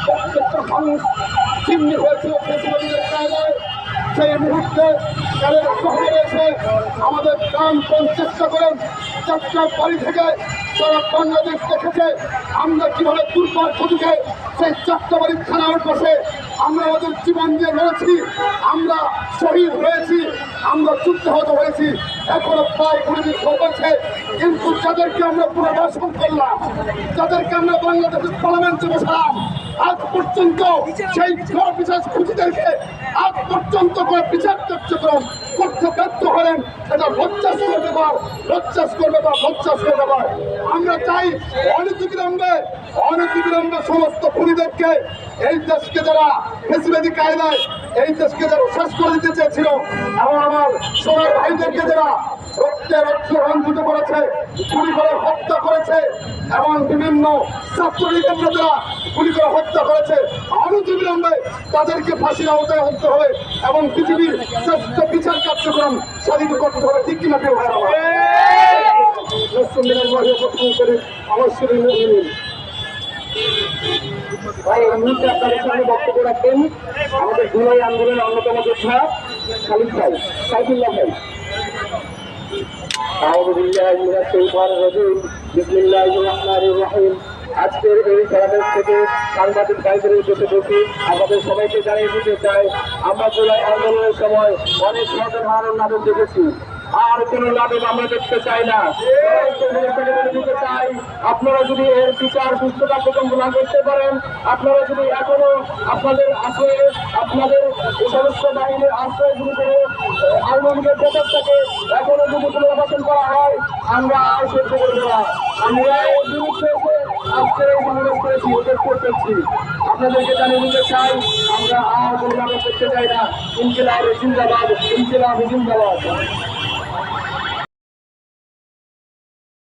প্রত্যেকটা মানুষ চিহ্নি হয়েছিল ফেসিলিটির কায়দায়। সেই মুহূর্তে তাদের শহরে এসে আমাদের প্রাণপণ চেষ্টা করেন। যাত্রার বাড়ি থেকে সারা বাংলাদেশ দেখেছে আমরা কিভাবে দুর্বার গতিতে সেই যাত্রাবাড়ি থানার পাশে আমরা আমাদের জীবন দিয়ে লড়েছি, আমরা শহীদ হয়েছি, আমরা যুদ্ধাহত হয়েছি। এখনো প্রায় 20 দিন হয়েছে, কিন্তু যাদেরকে আমরা পুনর্বাসন করলাম, যাদেরকে আমরা বাংলাদেশের পার্লামেন্টে বসালাম, আজ পর্যন্ত সেই বিচার খুঁজিদেরকে আজ পর্যন্ত করে বিচার কার্যক্রম করতে ব্যর্থ হলেন। এটা লজ্জাস্কর ব্যাপার, লজ্জাস্কর ব্যাপার, লজ্জাস্কর ব্যাপার। আমরা চাই অনতিবিলম্বে সমস্ত খুনিদেরকে, এই দেশকে যারা ফেসিবাদী কায়দায় এই দেশকে যারা শেষ করে দিতে চেয়েছিল, এবং আমার সোনার ভাইদেরকে যারা রক্তে রক্তে রঞ্জিত করেছে, গুলি করে হত্যা করেছে, এবং বিভিন্ন ছাত্রলীগের যারা গুলি করে হত্যা করেছে, অনতিবিলম্বে তাদেরকে ফাঁসির আওতায় আনতে হবে এবং পৃথিবীর শ্রেষ্ঠ বিচার কার্যক্রম স্বাধীন করতে হবে। ঠিক কিনা কেউ হয় ভাই, এই মুহূর্তে আপনাদের সামনে বক্তব্য রাখবেন আমাদের জুলাই আন্দোলনের অন্যতম যোদ্ধা খালিদ ভাই, সাইফুল্লাহ ভাই। আজকের এই সমাবেশ থেকে সাংবাদিক ভাইদের উদ্দেশ্যে বলছি, আমাদের সবাইকে জানিয়ে দিতে চাই, আমরা জুলাই আন্দোলনের সময় অনেক সমাধান নাটক দেখেছি, আর কোন নাটক আমরা দেখতে চাই না। দিতে চাই, আপনারা যদি এর বিচার সুস্থ কার্যক্রম না করতে পারেন, আপনারা যদি এখনো আপনাদের আশ্রয়ে আপনাদের সমস্ত বাহিনীর আশ্রয় শুরু করে আওয়ামী লীগের প্রচারটাকে এখনো যদি পুনর্বাসন করা হয়, আমরা আর সহ্য করবো না। আমরা এর বিরুদ্ধে আজকে এই সমাবেশ করেছি, ওদের করতেছি। আপনাদেরকে জানিয়ে দিতে চাই, আমরা আর কোনো নাটক করতে চাই না। ইনকিলাব জিন্দাবাদ, ইনকিলাব জিন্দাবাদ।